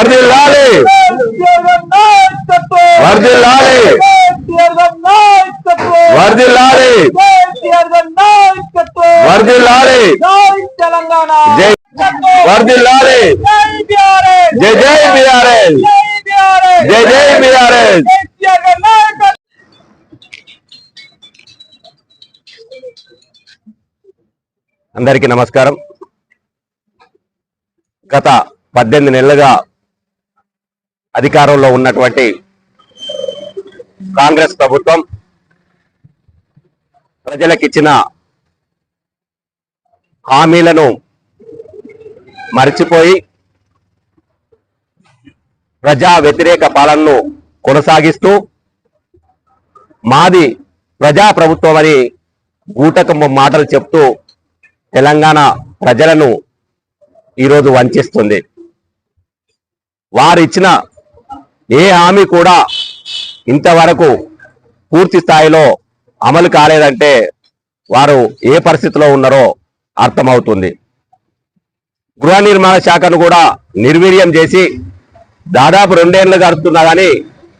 వర్ధిల్లాలి వర్ధిల్లాలి వర్ధిల్లాలి వర్ధిల్లాలి తెలంగాణ జై వర్ధిల్లాలి జై జై బీఆర్ఎస్ జై జై బీఆర్ఎస్ అందరికీ నమస్కారం. గత 18 నెలలుగా అధికారంలో ఉన్నటువంటి కాంగ్రెస్ ప్రభుత్వం ప్రజలకిచ్చిన హామీలను మరిచిపోయి ప్రజా వ్యతిరేక పాలనను కొనసాగిస్తూ మాది ప్రజా ప్రభుత్వం అని గూటకం మాటలు చెప్తూ తెలంగాణ ప్రజలను ఈరోజు వంచిస్తుంది. వారు ఇచ్చిన ఏ హామీ కూడా ఇంతవరకు పూర్తి స్థాయిలో అమలు కాలేదంటే వారు ఏ పరిస్థితిలో ఉన్నారో అర్థమవుతుంది. గృహ నిర్మాణ శాఖను కూడా నిర్వీర్యం చేసి దాదాపు 2 ఏళ్లు గడుస్తున్నా కానీ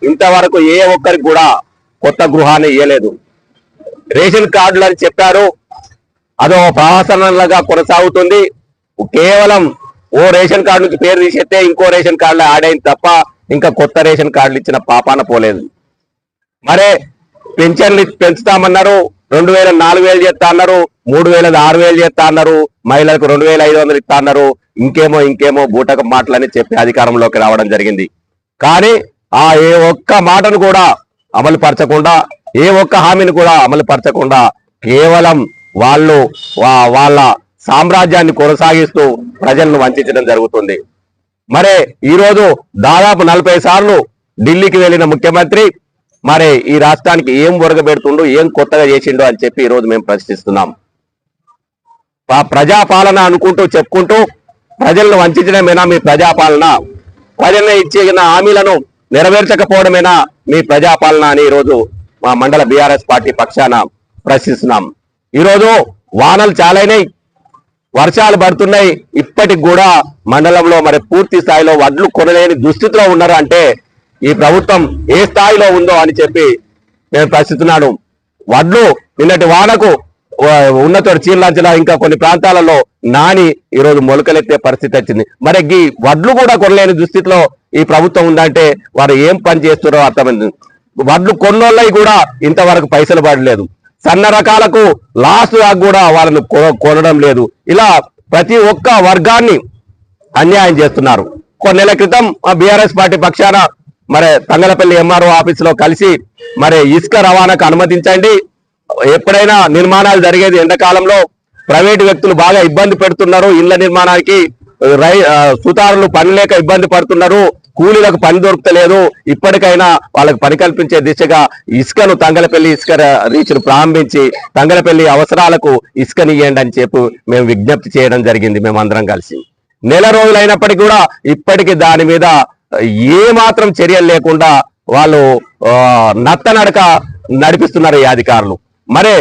ఇంతవరకు ఏ ఒక్కరికి కూడా కొత్త గృహాన్ని ఇవ్వలేదు. రేషన్ కార్డులు అని చెప్పారు, అదో ప్రహసనంగా కొనసాగుతుంది. కేవలం ఓ రేషన్ కార్డు నుంచి పేరు తీసేస్తే ఇంకో రేషన్ కార్డులో యాడ్ అయింది తప్ప ఇంకా కొత్త రేషన్ కార్డులు ఇచ్చిన పాపాన పోలేదు. మరే పెన్షన్లు పెంచుతామన్నారు, 2000 4000 చేస్తా అన్నారు, 3000 6000 చేస్తా అన్నారు, మహిళలకు 2500 ఇస్తా అన్నారు, ఇంకేమో బూటక మాటలని చెప్పి అధికారంలోకి రావడం జరిగింది. కానీ ఆ ఏ ఒక్క మాటను కూడా అమలు పరచకుండా, ఏ ఒక్క హామీని కూడా అమలు పరచకుండా కేవలం వాళ్ళు వాళ్ళ సామ్రాజ్యాన్ని కొనసాగిస్తూ ప్రజలను వంచడం జరుగుతుంది. మరే ఈరోజు దాదాపు 40 సార్లు ఢిల్లీకి వెళ్ళిన ముఖ్యమంత్రి మరి ఈ రాష్ట్రానికి ఏం ఒరగబెడుతుండో, ఏం కొత్తగా చేసిండో అని చెప్పి ఈరోజు మేము ప్రశ్నిస్తున్నాం. ప్రజాపాలన అనుకుంటూ చెప్పుకుంటూ ప్రజలను వంచడమేనా మీ ప్రజాపాలన? ప్రజలను ఇచ్చిన హామీలను నెరవేర్చకపోవడమేనా మీ ప్రజాపాలన అని ఈరోజు మా మండల బీఆర్ఎస్ పార్టీ పక్షాన ప్రశ్నిస్తున్నాం. ఈరోజు వానలు చాలైనాయి, వర్షాలు పడుతున్నాయి, ఇప్పటికి కూడా మండలంలో మరి పూర్తి స్థాయిలో వడ్లు కొనలేని దుస్థితిలో ఉన్నారు. అంటే ఈ ప్రభుత్వం ఏ స్థాయిలో ఉందో అని చెప్పి నేను ప్రశ్నిస్తున్నాను. వడ్లు నిన్నటి వానకు ఉన్నత చీర్లాంచలా ఇంకా కొన్ని ప్రాంతాలలో నాని ఈరోజు మొలకలెత్తే పరిస్థితి వచ్చింది. మరి ఈ వడ్లు కూడా కొనలేని దుస్థితిలో ఈ ప్రభుత్వం ఉందంటే వారు ఏం పని చేస్తున్నారో అర్థమైంది. వడ్లు కొన్నోళ్ళకి కూడా ఇంతవరకు పైసలు పడలేదు, సన్న రకాలకు లాస్ట్ దాకా కూడా వాళ్ళను కొనడం లేదు. ఇలా ప్రతి ఒక్క వర్గాన్ని అన్యాయం చేస్తున్నారు. కొన్ని నెలల క్రితం బీఆర్ఎస్ పార్టీ పక్షాన మరి తంగలపల్లి ఎంఆర్ఓ ఆఫీసులో కలిసి మరి ఇసుక రవాణాకు అనుమతించండి, ఎప్పుడైనా నిర్మాణాలు జరిగేది ఎండాకాలంలో ప్రైవేటు వ్యక్తులు బాగా ఇబ్బంది పెడుతున్నారు, ఇళ్ల నిర్మాణానికి సుతారులు పని లేక ఇబ్బంది పడుతున్నారు, కూలీలకు పని దొరుకుతలేదు, ఇప్పటికైనా వాళ్ళకి పని కల్పించే దిశగా ఇసుకను తంగలపల్లి ఇసుక రీచ్ను ప్రారంభించి తంగలపల్లి అవసరాలకు ఇసుకనియ్యండి అని చెప్పి మేము విజ్ఞప్తి చేయడం జరిగింది. మేమందరం కలిసి నెల రోజులైనప్పటికీ కూడా ఇప్పటికీ దాని మీద ఏ మాత్రం చర్యలు లేకుండా వాళ్ళు నత్తనడక నడిపిస్తున్నారు ఈ అధికారులు. మరే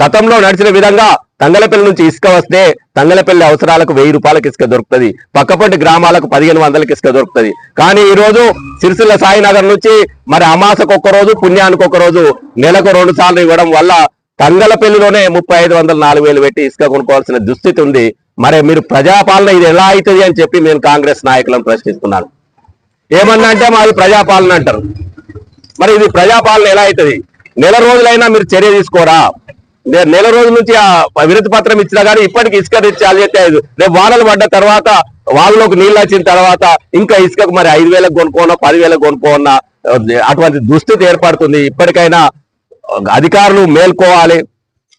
గతంలో నడిచిన విధంగా తంగలపల్లి నుంచి ఇసుక వస్తే తంగలపల్లి అవసరాలకు 1000 రూపాయలకు ఇసుక దొరుకుతుంది, పక్కపొంటి గ్రామాలకు 1500కి ఇసుక దొరుకుతుంది. కానీ ఈ రోజు సిరిసిల్ల సాయినగర్ నుంచి మరి అమాసకు ఒక్క రోజు, పుణ్యానికి ఒక రోజు, నెలకు 2 సార్లు ఇవ్వడం వల్ల తంగలపల్లిలోనే 3500 4000 పెట్టి ఇసుక కొనుక్కోవాల్సిన దుస్థితి ఉంది. మరి మీరు ప్రజాపాలన ఇది ఎలా అవుతుంది అని చెప్పి నేను కాంగ్రెస్ నాయకులను ప్రశ్నిస్తున్నాను. ఏమన్నా అంటే మాది ప్రజాపాలన అంటారు, మరి ఇది ప్రజాపాలన ఎలా అవుతుంది? నెల రోజులైనా మీరు చర్య తీసుకోరా? నెల రోజుల నుంచి ఆ వినతి పత్రం ఇచ్చినా కానీ ఇప్పటికి ఇసుక చాలు చేస్తే రేపు వానలు పడ్డ తర్వాత వాగులోకి నీళ్ళు వచ్చిన తర్వాత ఇంకా ఇసుకకు మరి 5000కు కొనుక్కోనా 10,000కు కొనుక్కోనా అటువంటి దుస్థితి ఏర్పడుతుంది. ఇప్పటికైనా అధికారులు మేల్కోవాలి.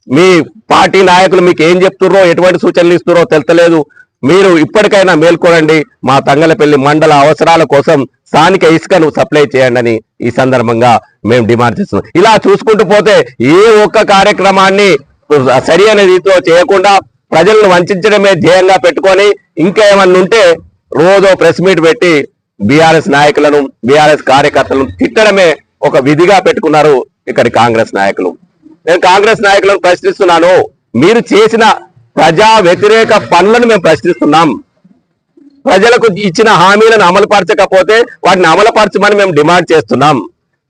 మీ పార్టీ నాయకులు మీకు ఏం చెప్తుర్రో, ఎటువంటి సూచనలు ఇస్తుర్రో తెలుస్తలేదు. మీరు ఇప్పటికైనా మేల్కోనండి, మా తంగలపల్లి మండల అవసరాల కోసం స్థానిక ఇసుకను సప్లై చేయండి అని ఈ సందర్భంగా మేము డిమాండ్ చేస్తున్నాం. ఇలా చూసుకుంటూ పోతే ఏ ఒక్క కార్యక్రమాన్ని సరి అనే రీతిలో చేయకుండా ప్రజలను వంచడమే ధ్యేయంగా పెట్టుకొని ఇంకేమన్నా ఉంటే రోజు ప్రెస్ మీట్ పెట్టి బీఆర్ఎస్ నాయకులను బీఆర్ఎస్ కార్యకర్తలను తిట్టడమే ఒక విధిగా పెట్టుకున్నారు ఇక్కడి కాంగ్రెస్ నాయకులు. నేను కాంగ్రెస్ నాయకులను ప్రశ్నిస్తున్నాను, మీరు చేసిన ప్రజా వ్యతిరేక పనులను మేము ప్రశ్నిస్తున్నాం. ప్రజలకు ఇచ్చిన హామీలను అమలుపరచకపోతే వాటిని అమలుపరచమని మేము డిమాండ్ చేస్తున్నాం.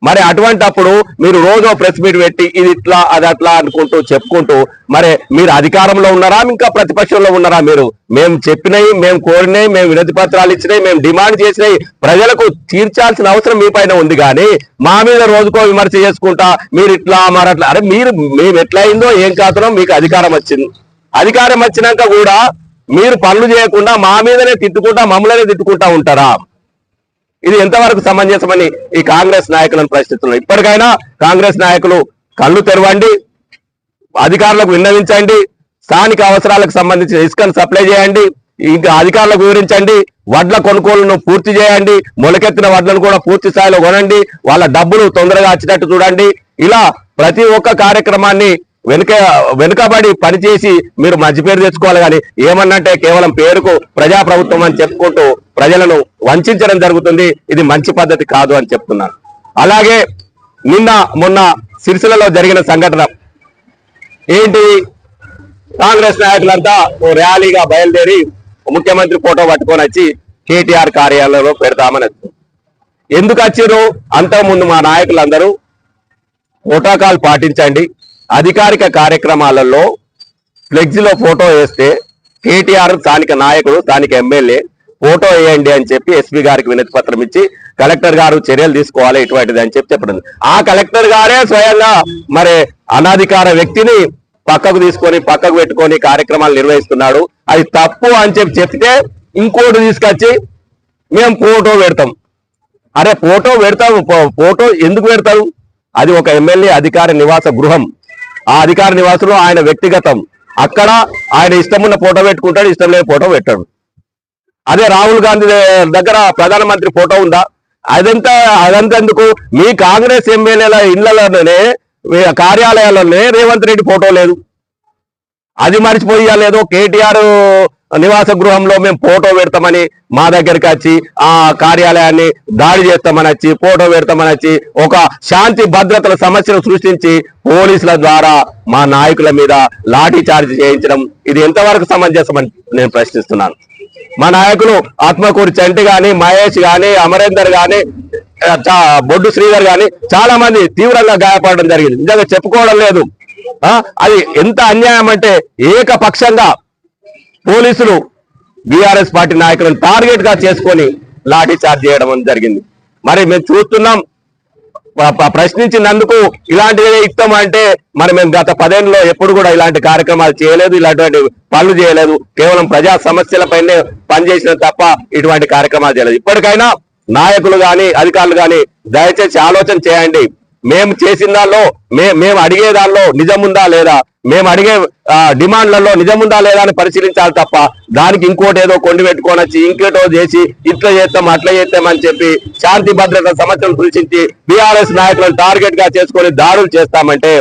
మరి అటువంటప్పుడు మీరు రోజు ప్రెస్ మీట్ పెట్టి ఇది ఇట్లా అది అట్లా అనుకుంటూ చెప్పుకుంటూ మరి మీరు అధికారంలో ఉన్నారా ఇంకా ప్రతిపక్షంలో ఉన్నారా? మీరు మేము చెప్పినవి, మేము కోరినవి, మేము వినతి పత్రాలు ఇచ్చినవి, మేము డిమాండ్ చేసినవి ప్రజలకు తీర్చాల్సిన అవసరం మీ పైన ఉంది. కానీ మా మీద రోజుకో విమర్శ చేసుకుంటా మీరు ఇట్లా మరట్లా, అరే మీరు మేము ఎట్లా అయిందో ఏం కాతున్నాం, మీకు అధికారం వచ్చింది. అధికారం వచ్చినాక కూడా మీరు పనులు చేయకుండా మా మీదనే తిట్టుకుంటా మమ్మల్నే తిట్టుకుంటా ఉంటారా? ఇది ఎంతవరకు సమంజసమని ఈ కాంగ్రెస్ నాయకులను ప్రశ్నిస్తున్నారు. ఇప్పటికైనా కాంగ్రెస్ నాయకులు కళ్ళు తెరవండి, అధికారులకు విన్నవించండి, స్థానిక అవసరాలకు సంబంధించిన ఇసుకను సప్లై చేయండి, ఇంకా అధికారులకు వివరించండి, వడ్ల కొనుగోలును పూర్తి చేయండి, మొలకెత్తిన వడ్లను కూడా పూర్తి స్థాయిలో కొనండి, వాళ్ళ డబ్బులు తొందరగా వచ్చేటట్టు చూడండి. ఇలా ప్రతి ఒక్క కార్యక్రమాన్ని వెనుకబడి పనిచేసి మీరు మంచి పేరు తెచ్చుకోవాలి. కానీ ఏమన్నంటే కేవలం పేరుకు ప్రజాప్రభుత్వం అని చెప్పుకుంటూ ప్రజలను వంచడం జరుగుతుంది. ఇది మంచి పద్ధతి కాదు అని చెప్తున్నాను. అలాగే మొన్న సిరిసిల్లలో జరిగిన సంఘటన ఏంటి? కాంగ్రెస్ నాయకులంతా ఓ ర్యాలీగా బయలుదేరి ముఖ్యమంత్రి ఫోటో పట్టుకొని వచ్చి కేటీఆర్ కార్యాలయంలో పెడతామని వచ్చారు. ఎందుకు వచ్చారు? అంతకుముందు మా నాయకులందరూ ప్రోటోకాల్ పాటించండి, అధికారిక కార్యక్రమాలలో ఫ్లెక్సీలో ఫోటో వేస్తే కేటీఆర్ స్థానిక నాయకుడు స్థానిక ఎమ్మెల్యే ఫోటో వేయండి అని చెప్పి ఎస్పీ గారికి వినతి పత్రం ఇచ్చి కలెక్టర్ గారు చర్యలు తీసుకోవాలి ఇటువంటిది అని చెప్పి చెప్పడం. ఆ కలెక్టర్ గారే స్వయంగా మరి అనధికార వ్యక్తిని పక్కకు తీసుకొని పక్కకు పెట్టుకొని కార్యక్రమాలు నిర్వహిస్తున్నాడు. అది తప్పు అని చెప్పి చెప్తే ఇంకోటి తీసుకొచ్చి మేము ఫోటో పెడతాం. అరే ఫోటో పెడతాము, ఫోటో ఎందుకు పెడతారు? అది ఒక ఎమ్మెల్యే అధికార నివాస గృహం. ఆ అధికార నివాసంలో ఆయన వ్యక్తిగతం. అక్కడ ఆయన ఇష్టమున్న ఫోటో పెట్టుకుంటాడు, ఇష్టం లేని ఫోటో పెట్టాడు. అదే రాహుల్ గాంధీ దగ్గర ప్రధానమంత్రి ఫోటో ఉందా? అదంతెందుకు? మీ కాంగ్రెస్ ఎమ్మెల్యేల ఇళ్లలోనే కార్యాలయాల్లోనే రేవంత్ రెడ్డి ఫోటో లేదు. అది మర్చిపోయాలేదో కేటీఆర్ నివాస గృహంలో మేము ఫోటో పెడతామని మా దగ్గరికి వచ్చి ఆ కార్యాలయాన్ని దాడి చేస్తామని వచ్చి ఫోటో పెడతామని వచ్చి ఒక శాంతి భద్రతల సమస్యను సృష్టించి పోలీసుల ద్వారా మా నాయకుల మీద లాఠీ చార్జ్ చేయించడం ఇది ఎంతవరకు సమంజసమని నేను ప్రశ్నిస్తున్నాను. మా నాయకులు ఆత్మకూరి చంటి గాని, మహేష్ గాని, అమరేందర్ గాని, బొడ్డు శ్రీధర్ గాని చాలా మంది తీవ్రంగా గాయపడడం జరిగింది. నిజంగా చెప్పుకోవడం లేదు. అది ఎంత అన్యాయం అంటే ఏకపక్షంగా పోలీసులు బీఆర్ఎస్ పార్టీ నాయకులను టార్గెట్ గా చేసుకొని లాఠీ చార్జ్ చేయడం జరిగింది. మరి మేము చూస్తున్నాం. ప్రశ్నించినందుకు ఇలాంటివి ఇస్తాం అంటే మరి మేము గత 10 ఏళ్ళలో ఎప్పుడు కూడా ఇలాంటి కార్యక్రమాలు చేయలేదు, ఇలాంటి పనులు చేయలేదు. కేవలం ప్రజా సమస్యలపైనే పనిచేసిన తప్ప ఇటువంటి కార్యక్రమాలు చేయలేదు. ఇప్పటికైనా నాయకులు గాని అధికారులు గాని దయచేసి ఆలోచన చేయండి. మేము చేసిన దానిలో మేము అడిగే దానిలో నిజముందా లేదా, మేము అడిగే డిమాండ్లలో నిజముందా లేదా అని పరిశీలించాలి తప్ప దానికి ఇంకోటి ఏదో కొండి పెట్టుకొని వచ్చి ఇంకేటో చేసి ఇట్లా చేస్తాం అట్లా చేస్తామని చెప్పి శాంతి భద్రత సమస్యలు సృష్టించి బీఆర్ఎస్ నాయకులను టార్గెట్ గా చేసుకొని దాడులు చేస్తామంటే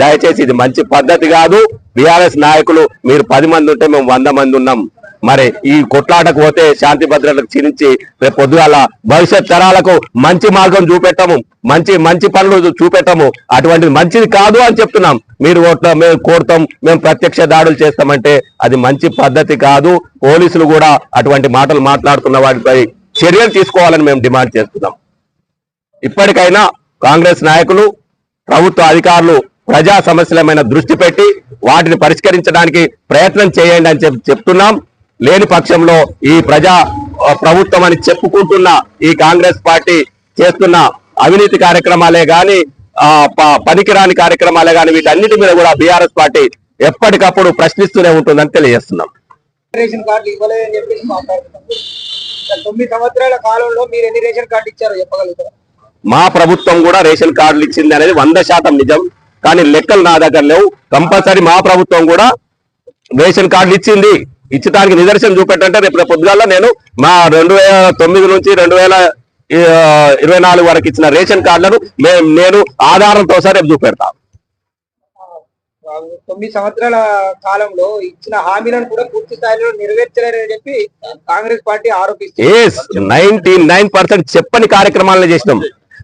దయచేసి ఇది మంచి పద్ధతి కాదు. బీఆర్ఎస్ నాయకులు మీరు 10 మంది ఉంటే మేము 100 మంది ఉన్నాం. మరి ఈ కొట్లాటకు పోతే శాంతి భద్రతకు క్షీణించి రేపు పొద్దుగాల భవిష్యత్ తరాలకు మంచి మార్గం చూపెట్టము, మంచి పనులు చూపెట్టము. అటువంటిది మంచిది కాదు అని చెప్తున్నాం. మీరు మేము కోరుతాం, మేము ప్రత్యక్ష దాడులు చేస్తామంటే అది మంచి పద్ధతి కాదు. పోలీసులు కూడా అటువంటి మాటలు మాట్లాడుతున్న వాటిపై చర్యలు తీసుకోవాలని మేము డిమాండ్ చేస్తున్నాం. ఇప్పటికైనా కాంగ్రెస్ నాయకులు, ప్రభుత్వ అధికారులు ప్రజా సమస్యలమైన దృష్టి పెట్టి వాటిని పరిష్కరించడానికి ప్రయత్నం చేయండి అని చెప్తున్నాం. లేని పక్షంలో ఈ ప్రభుత్వం అని చెప్పుకుంటున్న ఈ కాంగ్రెస్ పార్టీ చేస్తున్న అవినీతి కార్యక్రమాలే గాని పనికిరాని కార్యక్రమాలే గాని వీటన్నిటి మీద కూడా బీఆర్ఎస్ పార్టీ ఎప్పటికప్పుడు ప్రశ్నిస్తూనే ఉంటుందని తెలియజేస్తున్నాం. రేషన్ కార్డు ఇవ్వలేదని చెప్పేసి మాట్లాడుతున్నాం. 9 సంవత్సరాల కాలంలో మీరు ఎన్ని రేషన్ కార్డు ఇచ్చారో చెప్పగలుగుతారా? మా ప్రభుత్వం కూడా రేషన్ కార్డులు ఇచ్చింది అనేది 100% నిజం. కానీ లెక్కలు నా దగ్గర లేవు. కంపల్సరీ మా ప్రభుత్వం కూడా రేషన్ కార్డులు ఇచ్చింది. ఇచ్చడానికి నిదర్శనం చూపెట్టంటే రేపు పొద్దుగాల నేను మా 2009 నుంచి 2024 వరకు ఇచ్చిన రేషన్ కార్డులను నేను ఆధారంతో సహా రేపు చూపెడతా. 9 సంవత్సరాల కాలంలో ఇచ్చిన హామీలను కూడా పూర్తి స్థాయిలో నెరవేర్చలేరని చెప్పి కాంగ్రెస్ పార్టీ ఆరోపిస్తుంది. 99% చెప్పని కార్యక్రమాలను చేసినాం.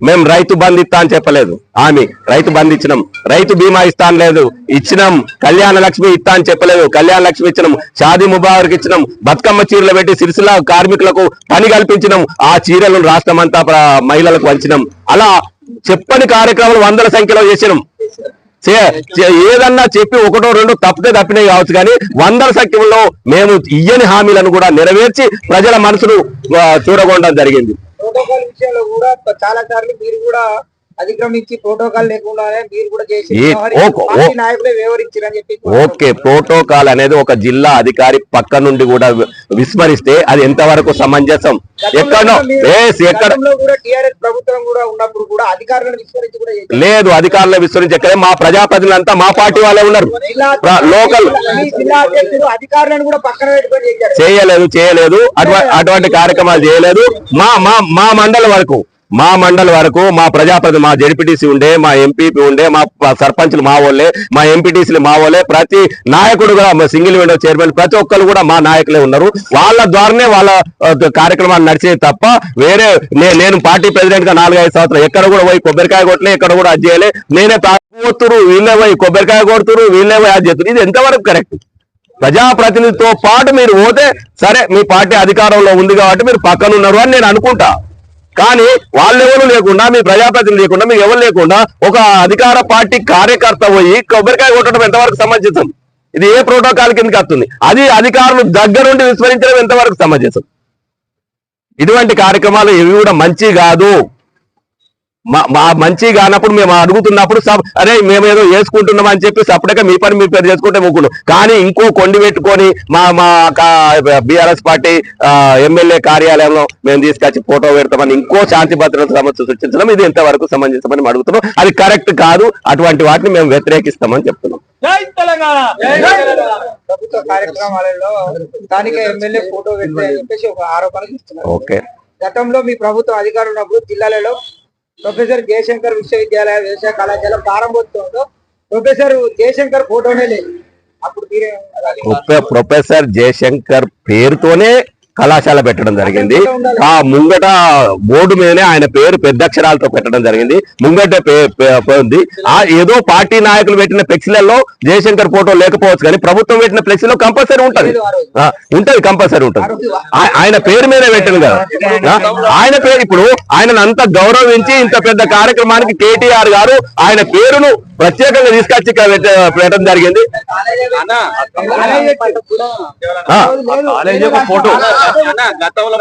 మేము రైతు బంధు ఇస్తా అని చెప్పలేదు హామీ, రైతు బంధు ఇచ్చినాం. రైతు బీమా ఇస్తా అని లేదు, ఇచ్చినాం. కళ్యాణ లక్ష్మి ఇస్తా అని చెప్పలేదు, కళ్యాణ లక్ష్మి ఇచ్చినాం. షాదీ ముబారక్ ఇచ్చినాం. బతుకమ్మ చీరలు పెట్టి సిరిసిల్ల కార్మికులకు పని కల్పించినాం. ఆ చీరలను రాష్ట్రమంతా మహిళలకు వంచినాం. అలా చెప్పని కార్యక్రమాలు వందల సంఖ్యలో చేసినాం. ఏదన్నా చెప్పి ఒకటో రెండో తప్పినాయి కావచ్చు, కానీ వందల సంఖ్యలో మేము ఇయ్యని హామీలను కూడా నెరవేర్చి ప్రజల మనసును చూరగొనడం జరిగింది. ప్రోటోకాల్ విషయంలో కూడా చాలా సార్లు మీరు కూడా అతిక్రమించి ప్రోటోకాల్ లేకుండానే మీరు కూడా చేసి నాయకులే వివరించారని చెప్పి. ఓకే, ప్రోటోకాల్ అనేది ఒక జిల్లా అధికారి పక్క నుండి కూడా విస్మరిస్తే అది ఎంతవరకు సమంజసం? ఎక్కడో టిఆర్ఎస్ ప్రభుత్వం కూడా ఉన్నప్పుడు కూడా అధికారులను విస్మరించి కూడా లేదు, అధికారులను విస్మరించి ఎక్కడే మా ప్రజాప్రతినిధులంతా మా పార్టీ వాళ్ళే ఉన్నారు. లోకల్ జిల్లా అధ్యక్షులు అధికారులను కూడా పక్కన పెట్టుకొని చేయలేదు అటువంటి కార్యక్రమాలు చేయలేదు. మా మండలి వరకు మా ప్రజాప్రతి, మా జడ్పీటీసీ ఉండే, మా ఎంపీపీ ఉండే, మా సర్పంచ్లు మా వాళ్ళే, మా ఎంపీటీసీలు మా వాళ్ళే, ప్రతి నాయకుడు కూడా సింగిల్ విండో చైర్మన్ ప్రతి ఒక్కరు కూడా మా నాయకులే ఉన్నారు. వాళ్ళ ద్వారానే వాళ్ళ కార్యక్రమాలు నడిచేది తప్ప వేరే నేను పార్టీ ప్రెసిడెంట్ గా 4-5 సంవత్సరాలు ఎక్కడ కూడా పోయి కొబ్బరికాయ కొట్టలే, ఎక్కడ కూడా అది చేయలే. నేనే తాగుతురు, వీళ్ళే పోయి కొబ్బరికాయ కొడుతురు, వీళ్ళే పోయి అది చేస్తున్నారు. ఇది ఎంతవరకు కరెక్ట్? ప్రజాప్రతినిధితో పాటు మీరు పోతే సరే, మీ పార్టీ అధికారంలో ఉంది కాబట్టి మీరు పక్కన ఉన్నారు అని నేను అనుకుంటా. కానీ వాళ్ళెవరు లేకుండా, మీ ప్రజాప్రతినిధి లేకుండా, మీకు ఎవరు లేకుండా ఒక అధికార పార్టీ కార్యకర్త పోయి కొబ్బరికాయ కొట్టడం ఎంతవరకు సమంజసం? ఇది ఏ ప్రోటోకాల్ కిందకి వస్తుంది? అది అధికారులు దగ్గరుండి విస్మరించడం ఎంతవరకు సమంజసం? ఇటువంటి కార్యక్రమాలు ఇవి కూడా మంచి కాదు. మంచి కానప్పుడు మేము అడుగుతున్నప్పుడు అరే మేమేదో వేసుకుంటున్నాం అని చెప్పి సపరేట్గా మీ పని మీ పేరు చేసుకుంటే మొక్కున్నాం. కానీ ఇంకో కొండి పెట్టుకొని మా బీఆర్ఎస్ పార్టీ ఎమ్మెల్యే కార్యాలయంలో మేము తీసుకొచ్చి ఫోటో పెడతామని ఇంకో శాంతి భద్రత సమస్య సృష్టించడం ఇది ఎంతవరకు సమంజసమని అడుగుతున్నాం. అది కరెక్ట్ కాదు. అటువంటి వాటిని మేము వ్యతిరేకిస్తామని చెప్తున్నాం. ప్రభుత్వ కార్యక్రమాలలో స్థానిక ఎమ్మెల్యే ఫోటో పెట్టారని చెప్పేసి ఒక ఆరోపణ చేస్తున్నారు. ఓకే, గతంలో మీ ప్రభుత్వం అధికారం ఉన్నప్పుడు జిల్లాలలో ప్రొఫెసర్ జయశంకర్ విశ్వవిద్యాలయ వ్యవసాయ కళాశాల ప్రారంభోత్సవంలో ప్రొఫెసర్ జయశంకర్ ఫోటోనే లేదు. అప్పుడు మీరే ప్రొఫెసర్ జయశంకర్ పేరుతోనే కళాశాల పెట్టడం జరిగింది. ఆ ముంగట బోర్డు మీదనే ఆయన పేరు పెద్ద అక్షరాలతో పెట్టడం జరిగింది. ముంగట ఉంది. ఏదో పార్టీ నాయకులు పెట్టిన ఫ్లెక్సీలలో జయశంకర్ ఫోటో లేకపోవచ్చు, కానీ ప్రభుత్వం పెట్టిన ఫ్లెక్సీలో కంపల్సరీ ఉంటది కంపల్సరీ ఉంటది. ఆయన పేరు మీదే పెట్టింది కదా. ఆయన పేరు ఇప్పుడు ఆయనను అంత గౌరవించి ఇంత పెద్ద కార్యక్రమానికి కేటీఆర్ గారు ఆయన పేరును ప్రత్యేకంగా తీసుకొచ్చి పెట్టడం జరిగింది. ఫోటో గతంలో